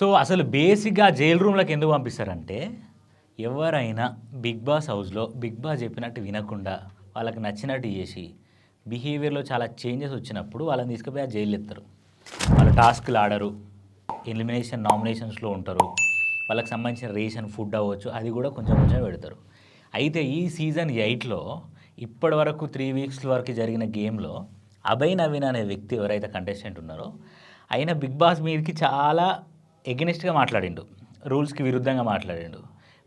So అసలు బేసిక్‌గా jail రూమ్‌లోకి ఎందుకు పంపిస్తారంటే, ఎవరైనా బిగ్ బాస్ హౌస్‌లో బిగ్ బాస్ చెప్పినట్టు వినకుండా, వాళ్ళకి నచ్చినట్టు చేసి, బిహేవియర్‌లో చాలా చేంజెస్ వచ్చినప్పుడు వాళ్ళని తీసుకుపోయి ఆ జైల్‌లో ఎత్తారు. వాళ్ళు టాస్క్‌లు ఆడరు. ఎలిమినేషన్, నామినేషన్స్‌లో ఉంటారు. వాళ్ళకి సంబంధించిన రేషన్, ఫుడ్ అవ్వచ్చు, అది కూడా కొంచెం కొంచెం పెడతారు. అయితే ఈ సీజన్ 8లో ఇప్పటివరకు 3 వీక్స్ వరకు జరిగిన గేమ్‌లో అభయ్ నవీన్ అనే వ్యక్తి ఎవరైతే కంటెస్టెంట్ ఉన్నారో, ఆయన బిగ్ బాస్ మీదకి చాలా ఎగెనిస్ట్‌గా మాట్లాడిండు. రూల్స్‌కి విరుద్ధంగా మాట్లాడిండు.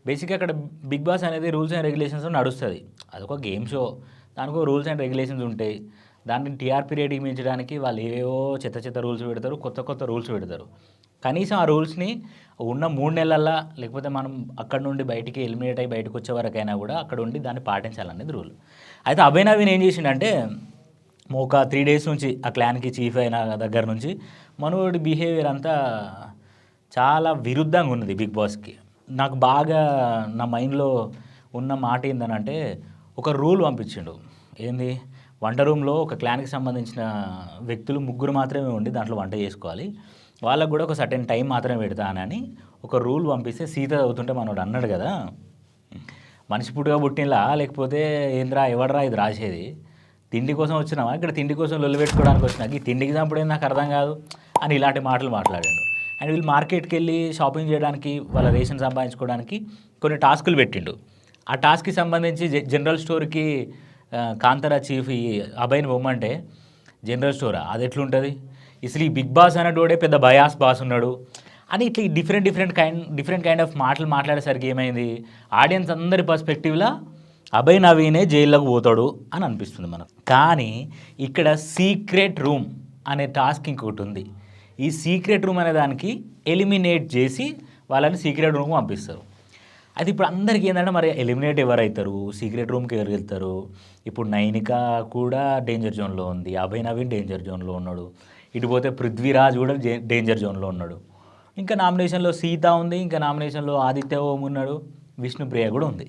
బేసిక్‌గా అక్కడ బిగ్ బాస్ అనేది రూల్స్ అండ్ రెగ్యులేషన్స్‌లో నడుస్తది. అదొక గేమ్ షో. దానికో రూల్స్ అండ్ రెగ్యులేషన్స్ ఉంటాయి. దాన్ని టీఆర్పీ రేటింగ్ పెంచడానికి వాళ్ళు ఏవేవో చెత్త చెత్త రూల్స్ పెడతారు. కొత్త కొత్త రూల్స్ పెడతారు. కనీసం ఆ రూల్స్‌ని ఉన్న 3 నెలల్లో లేకపోతే మనం అక్కడి నుండి బయటికి ఎలిమినేట్ అయ్యి బయటకు వచ్చే వరకైనా కూడా అక్కడ ఉండి దాన్ని పాటించాలనేది రూల్. అయితే అభయ్ నవీన్ ఏం చేసిండంటే ఒక 3 డేస్ నుంచి ఆ క్లాన్‌కి చీఫ్ అయిన దగ్గర నుంచి మనోడి బిహేవియర్ అంతా చాలా విరుద్ధంగా ఉన్నది బిగ్ బాస్‌కి. నాకు బాగా నా మైండ్‌లో ఉన్న మాట ఏందనంటే, ఒక రూల్ పంపించిండు. ఏంది? వంట రూమ్‌లో ఒక క్లాన్‌కి సంబంధించిన వ్యక్తులు ముగ్గురు మాత్రమే ఉండి దాంట్లో వంట చేసుకోవాలి. వాళ్ళకి కూడా ఒక సర్టెన్ టైం మాత్రమే పెడతానని ఒక రూల్ పంపిస్తే సీత చదువుతుంటే మనోడు అన్నాడు కదా! మనిషి పుట్టుక పుట్టినలా లేకపోతే ఏందిరా ఎవడురా ఇది రాసేది? తిండి కోసం వచ్చినావా? ఇక్కడ తిండి కోసం లొల్లి పెట్టుకోవడానికి వచ్చినా? ఈ తిండికి చంపుడేంది నాకు అర్థం కాదు అని ఇలాంటి మాటలు మాట్లాడాడు. అండ్ వీళ్ళు మార్కెట్కి వెళ్ళి షాపింగ్ చేయడానికి వాళ్ళ రేషన్ సంపాదించుకోవడానికి కొన్ని టాస్కులు పెట్టిండు. ఆ టాస్క్కి సంబంధించి జనరల్ స్టోర్కి కాంతారా చీఫ్ ఈ అభయ్ని పొమ్మంటే జనరల్ స్టోరా అది ఎట్లుంటుంది? అసలు ఈ బిగ్ బాస్ అనేటోడే పెద్ద బయాస్ బాస్ ఉన్నాడు అని ఇట్లా డిఫరెంట్ కైండ్ ఆఫ్ మాటలు మాట్లాడేసరికి ఏమైంది, ఆడియన్స్ అందరి పర్స్పెక్టివ్లో అభయ్ నవీనే జైల్లోకి పోతాడు అని అనిపిస్తుంది మనకు. కానీ ఇక్కడ సీక్రెట్ రూమ్ అనే టాస్క్ ఇంకొకటి ఉంది. ఈ సీక్రెట్ రూమ్ అనే దానికి ఎలిమినేట్ చేసి వాళ్ళని సీక్రెట్ రూమ్కి పంపిస్తారు. అది ఇప్పుడు అందరికీ ఏంటంటే మరి ఎలిమినేట్ ఎవరైతారు, సీక్రెట్ రూమ్కి ఎవరు వెళ్తారు? ఇప్పుడు నైనిక కూడా డేంజర్ జోన్లో ఉంది, అభయ్ నవీన్ డేంజర్ జోన్లో ఉన్నాడు, ఇటు పోతే పృథ్వీరాజ్ కూడా డేంజర్ జోన్లో ఉన్నాడు, ఇంకా నామినేషన్లో సీత ఉంది, ఇంకా నామినేషన్లో ఆదిత్య ఓం ఉన్నాడు, విష్ణుప్రియ కూడా ఉంది.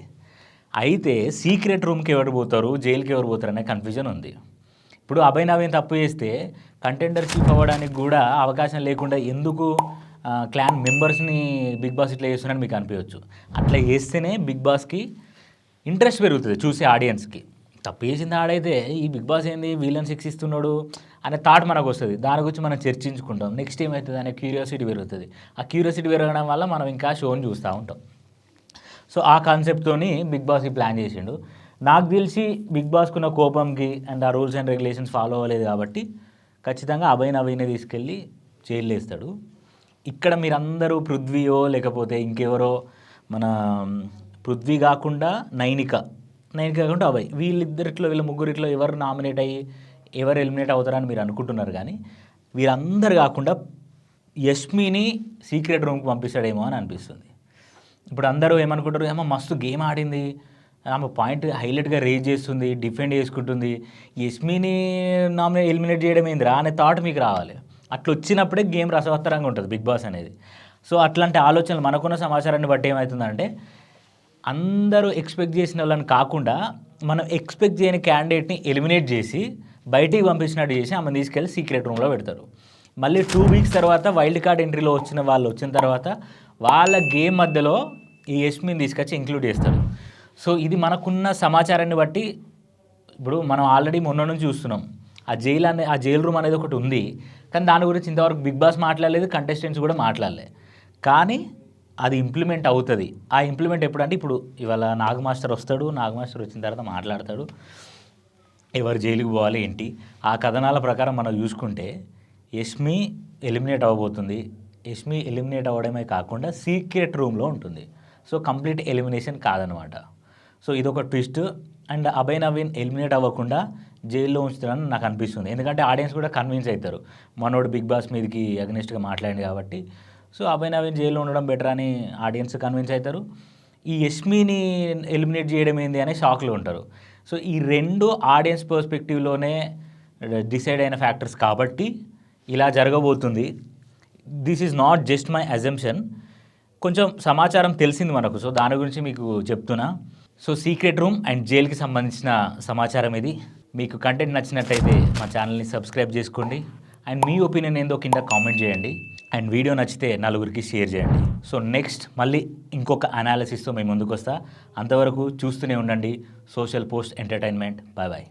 అయితే సీక్రెట్ రూమ్కి ఎవరు పోతారు, జైలుకి ఎవరు పోతారు అనే కన్ఫ్యూజన్ ఉంది. ఇప్పుడు అభయ్ నవీన్ తప్పు చేస్తే కంటెండర్షిప్ అవ్వడానికి కూడా అవకాశం లేకుండా ఎందుకు క్లాన్ మెంబర్స్ని బిగ్ బాస్ ఇట్లా చేస్తున్నారని మీకు అనిపించవచ్చు. అట్లా చేస్తేనే బిగ్ బాస్కి ఇంట్రెస్ట్ పెరుగుతుంది చూసే ఆడియన్స్కి. తప్పు చేసింది ఆడైతే ఈ బిగ్ బాస్ ఏంది వీళ్ళని శిక్షిస్తున్నాడు అనే థాట్ మనకు వస్తుంది. దాని గురించి మనం చర్చించుకుంటాం. నెక్స్ట్ ఏమవుతుంది అనే క్యూరియాసిటీ పెరుగుతుంది. ఆ క్యూరియాసిటీ పెరగడం వల్ల మనం ఇంకా షోని చూస్తూ ఉంటాం. సో ఆ కాన్సెప్ట్తోని బిగ్ బాస్ ఈ ప్లాన్ చేసిండు. నాకు తెలిసి బిగ్ బాస్కున్న కోపంకి అండ్ ఆ రూల్స్ అండ్ రెగ్యులేషన్స్ ఫాలో అవ్వలేదు కాబట్టి ఖచ్చితంగా అభయ్ నవీనే తీసుకెళ్ళి జైలు వేస్తాడు. ఇక్కడ మీరందరూ పృథ్వీయో లేకపోతే ఇంకెవరో మన పృథ్వీ కాకుండా నైనిక కాకుండా అభయ్ వీళ్ళ ముగ్గురిట్లో ఎవరు నామినేట్ అయ్యి ఎవరు ఎలిమినేట్ అవుతారని మీరు అనుకుంటున్నారు. కానీ వీరందరు కాకుండా యష్మిని సీక్రెట్ రూమ్కి పంపిస్తాడేమో అని అనిపిస్తుంది. ఇప్పుడు అందరూ ఏమనుకుంటారు, ఏమో మస్తు గేమ్ ఆడింది, ఆమె పాయింట్ హైలైట్గా రేజ్ చేస్తుంది, డిఫెండ్ చేసుకుంటుంది, యష్మిని ఎలిమినేట్ చేయడం ఏందిరా అనే థాట్ మీకు రావాలి. అట్లా వచ్చినప్పుడే గేమ్ రసవత్తరంగా ఉంటుంది బిగ్ బాస్ అనేది. సో అట్లాంటి ఆలోచనలు మనకున్న సమాచారాన్ని బట్టి ఏమవుతుందంటే అందరూ ఎక్స్పెక్ట్ చేసిన వాళ్ళని కాకుండా మనం ఎక్స్పెక్ట్ చేయని క్యాండిడేట్ని ఎలిమినేట్ చేసి బయటికి పంపించినట్టు చేసి ఆమె తీసుకెళ్ళి సీక్రెట్ రూమ్లో పెడతారు. మళ్ళీ 2 వీక్స్ తర్వాత వైల్డ్ కార్డ్ ఎంట్రీలో వచ్చిన వాళ్ళు వచ్చిన తర్వాత వాళ్ళ గేమ్ మధ్యలో ఈ యష్మిని తీసుకొచ్చి ఇంక్లూడ్ చేస్తారు. సో ఇది మనకున్న సమాచారాన్ని బట్టి ఇప్పుడు మనం ఆల్రెడీ మొన్న నుంచి చూస్తున్నాం. ఆ జైల్ రూమ్ అనేది ఒకటి ఉంది. కానీ దాని గురించి ఇంతవరకు బిగ్ బాస్ మాట్లాడలేదు, కంటెస్టెంట్స్ కూడా మాట్లాడలేదు. కానీ అది ఇంప్లిమెంట్ అవుతుంది. ఆ ఇంప్లిమెంట్ ఎప్పుడంటే ఇప్పుడు ఇవాళ నాగ్ మాస్టర్ వస్తాడు, నాగ్ మాస్టర్ వచ్చిన తర్వాత మాట్లాడతాడు ఎవరు జైలుకి పోవాలి ఏంటి. ఆ కథనాల ప్రకారం మనం చూసుకుంటే యష్మి ఎలిమినేట్ అవ్వబోతుంది. యష్మి ఎలిమినేట్ అవ్వడమే కాకుండా సీక్రెట్ రూమ్లో ఉంటుంది. సో కంప్లీట్ ఎలిమినేషన్ కాదనమాట. సో ఇదొక twist. And Abhay Naveen eliminate అవ్వకుండా జైల్లో ఉంచుతారని నాకు అనిపిస్తుంది. ఎందుకంటే ఆడియన్స్ కూడా కన్విన్స్ అవుతారు, మనోడు బిగ్ బాస్ మీదకి అగెనిస్ట్గా మాట్లాడింది కాబట్టి. సో అభయ్ నవీన్ జైల్లో ఉండడం బెటర్ అని ఆడియన్స్ కన్విన్స్ అవుతారు. ఈ యష్మిని ఎలిమినేట్ చేయడం ఏంది అనే షాక్లో ఉంటారు. సో ఈ రెండు ఆడియన్స్ పర్స్పెక్టివ్లోనే డిసైడ్ అయిన ఫ్యాక్టర్స్ కాబట్టి ఇలా జరగబోతుంది. This is not just my assumption. కొంచెం సమాచారం తెలిసింది మనకు, సో దాని గురించి మీకు చెప్తున్నా. సో సీక్రెట్ రూమ్ అండ్ జైలుకి సంబంధించిన సమాచారం ఇది. మీకు కంటెంట్ నచ్చినట్లయితే మా ఛానల్ని సబ్స్క్రైబ్ చేసుకోండి. అండ్ మీ ఒపీనియన్ ఏందో కింద కామెంట్ చేయండి. అండ్ వీడియో నచ్చితే నలుగురికి షేర్ చేయండి. సో నెక్స్ట్ మళ్ళీ ఇంకొక అనాలిసిస్తో మేము ముందుకు వస్తా. అంతవరకు చూస్తూనే ఉండండి social post entertainment. Bye bye.